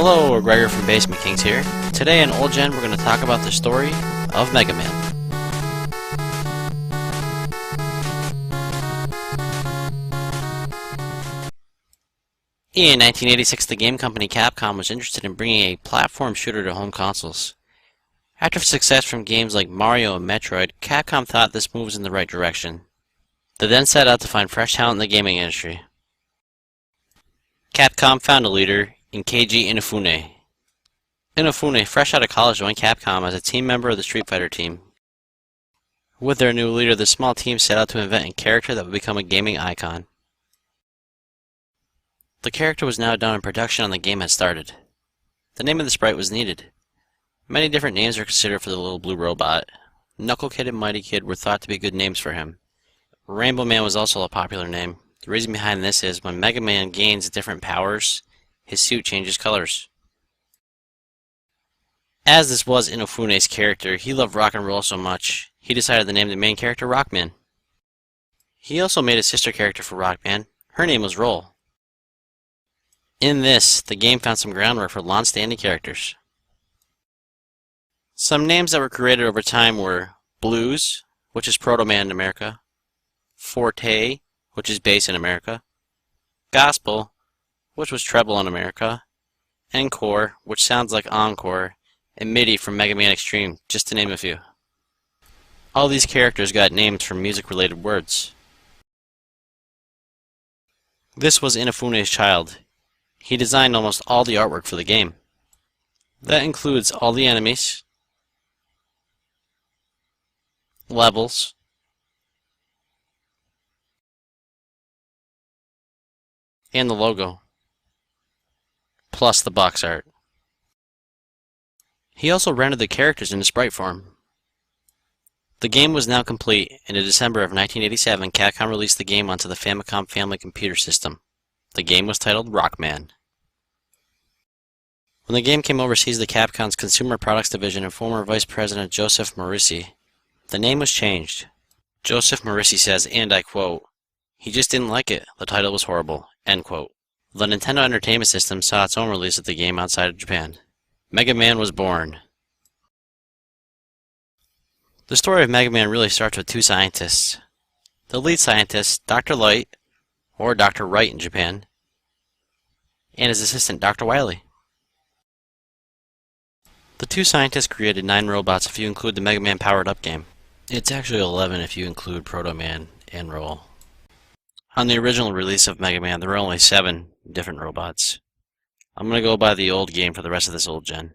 Hello, Gregor from Basement Kings here. Today in Old Gen we're going to talk about the story of Mega Man. In 1986, the game company Capcom was interested in bringing a platform shooter to home consoles. After success from games like Mario and Metroid, Capcom thought this move was in the right direction. They then set out to find fresh talent in the gaming industry. Capcom found a leader in Keiji Inafune. Inafune, fresh out of college, joined Capcom as a team member of the Street Fighter team. With their new leader, the small team set out to invent a character that would become a gaming icon. The character was now done in production and the game had started. The name of the sprite was needed. Many different names were considered for the little blue robot. Knuckle Kid and Mighty Kid were thought to be good names for him. Rainbow Man was also a popular name. The reason behind this is when Mega Man gains different powers, his suit changes colors. As this was Inafune's character, he loved rock and roll so much, he decided to name the main character Rockman. He also made a sister character for Rockman. Her name was Roll. In this, the game found some groundwork for long-standing characters. Some names that were created over time were Blues, which is Proto Man in America, Forte, which is bass in America, Gospel, which was treble in America, Encore, which sounds like Encore, and MIDI from Mega Man Extreme, just to name a few. All these characters got names from music-related words. This was Inafune's child. He designed almost all the artwork for the game. That includes all the enemies, levels, and the logo, plus the box art. He also rendered the characters in sprite form. The game was now complete, and in December of 1987, Capcom released the game onto the Famicom Family Computer System. The game was titled Rockman. When the game came overseas to Capcom's Consumer Products Division and former Vice President Joseph Morisi, the name was changed. Joseph Morisi says, and I quote, "He just didn't like it. The title was horrible." End quote. The Nintendo Entertainment System saw its own release of the game outside of Japan. Mega Man was born. The story of Mega Man really starts with two scientists. The lead scientist, Dr. Light, or Dr. Wright in Japan, and his assistant, Dr. Wily. The two scientists created 9 robots if you include the Mega Man Powered Up game. It's actually 11 if you include Proto Man and Roll. On the original release of Mega Man, there were only 7 different robots. I'm going to go by the old game for the rest of this old gen.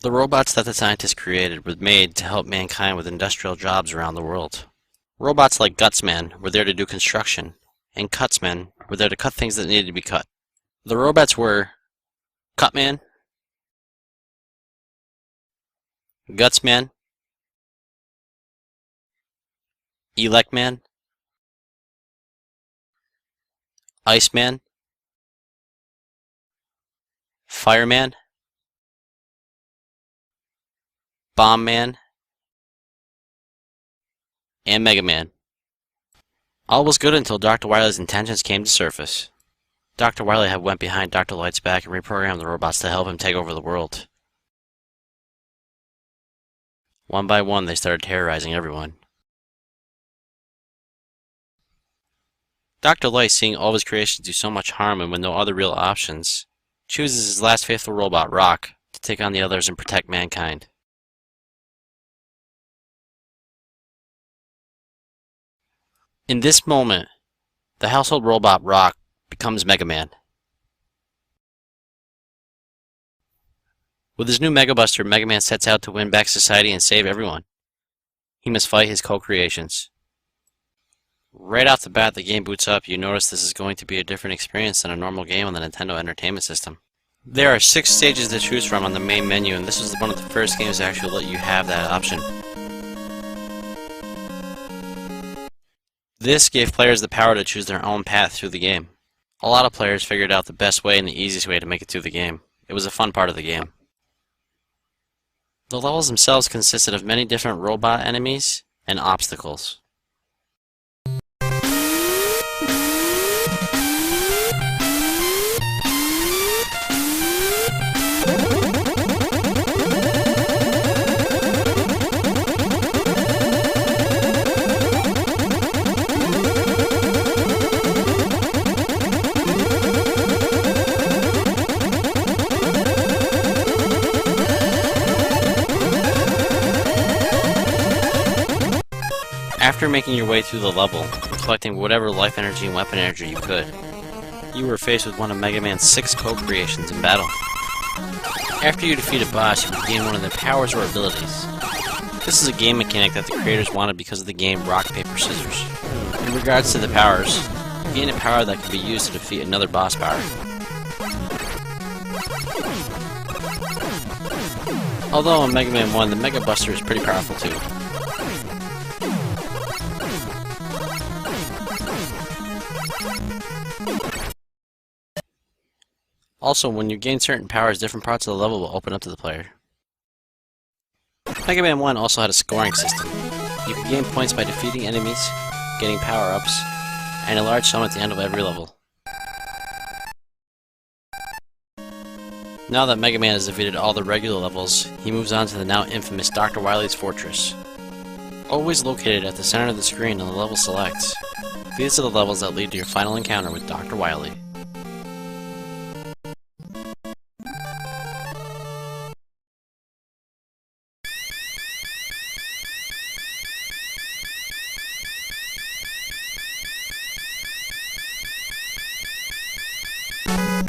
The robots that the scientists created were made to help mankind with industrial jobs around the world. Robots like Gutsman were there to do construction, and Cutsman were there to cut things that needed to be cut. The robots were Cutman, Gutsman, Elecman, Iceman, Fireman, Bomb Man, and Mega Man. All was good until Dr. Wily's intentions came to surface. Dr. Wily had went behind Dr. Light's back and reprogrammed the robots to help him take over the world. One by one, they started terrorizing everyone. Dr. Light, seeing all of his creations do so much harm and with no other real options, chooses his last faithful robot, Rock, to take on the others and protect mankind. In this moment, the household robot, Rock, becomes Mega Man. With his new Mega Buster, Mega Man sets out to win back society and save everyone. He must fight his co-creations. Right off the bat, the game boots up. You notice this is going to be a different experience than a normal game on the Nintendo Entertainment System. There are 6 stages to choose from on the main menu, and this was one of the first games to actually let you have that option. This gave players the power to choose their own path through the game. A lot of players figured out the best way and the easiest way to make it through the game. It was a fun part of the game. The levels themselves consisted of many different robot enemies and obstacles. After making your way through the level, and collecting whatever life energy and weapon energy you could, you were faced with one of Mega Man's 6 co-creations in battle. After you defeat a boss, you can gain one of their powers or abilities. This is a game mechanic that the creators wanted because of the game Rock, Paper, Scissors. In regards to the powers, you gain a power that can be used to defeat another boss power. Although in Mega Man 1, the Mega Buster is pretty powerful too. Also, when you gain certain powers, different parts of the level will open up to the player. Mega Man 1 also had a scoring system. You could gain points by defeating enemies, getting power-ups, and a large sum at the end of every level. Now that Mega Man has defeated all the regular levels, he moves on to the now infamous Dr. Wily's Fortress. Always located at the center of the screen on the level select, these are the levels that lead to your final encounter with Dr. Wily.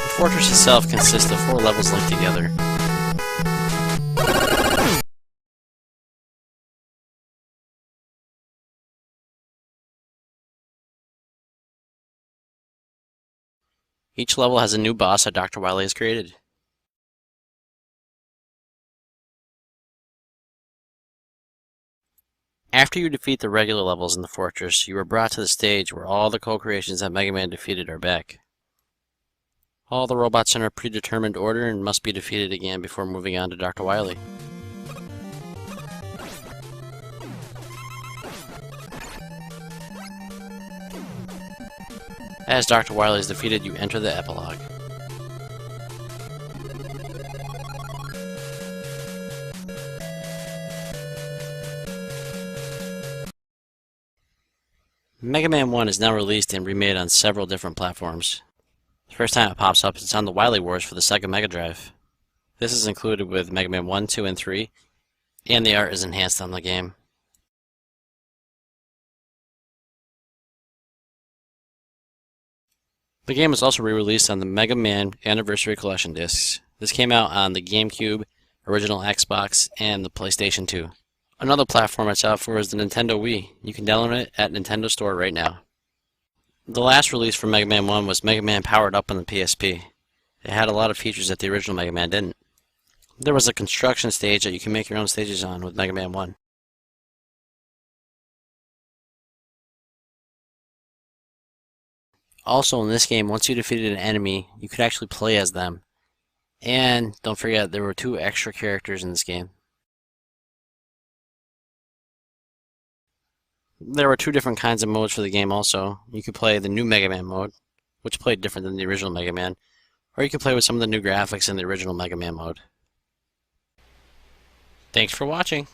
The fortress itself consists of 4 levels linked together. Each level has a new boss that Dr. Wily has created. After you defeat the regular levels in the fortress, you are brought to the stage where all the co-creations that Mega Man defeated are back. All the robots are in a predetermined order and must be defeated again before moving on to Dr. Wily. As Dr. Wily is defeated, you enter the epilogue. Mega Man 1 is now released and remade on several different platforms. The first time it pops up is on the Wily Wars for the Sega Mega Drive. This is included with Mega Man 1, 2, and 3, and the art is enhanced on the game. The game was also re-released on the Mega Man Anniversary Collection discs. This came out on the GameCube, original Xbox, and the PlayStation 2. Another platform it's out for is the Nintendo Wii. You can download it at Nintendo Store right now. The last release for Mega Man 1 was Mega Man Powered Up on the PSP. It had a lot of features that the original Mega Man didn't. There was a construction stage that you can make your own stages on with Mega Man 1. Also in this game, once you defeated an enemy, you could actually play as them. And don't forget, there were 2 extra characters in this game. There were 2 different kinds of modes for the game also. You could play the new Mega Man mode, which played different than the original Mega Man, or you could play with some of the new graphics in the original Mega Man mode. Thanks for watching!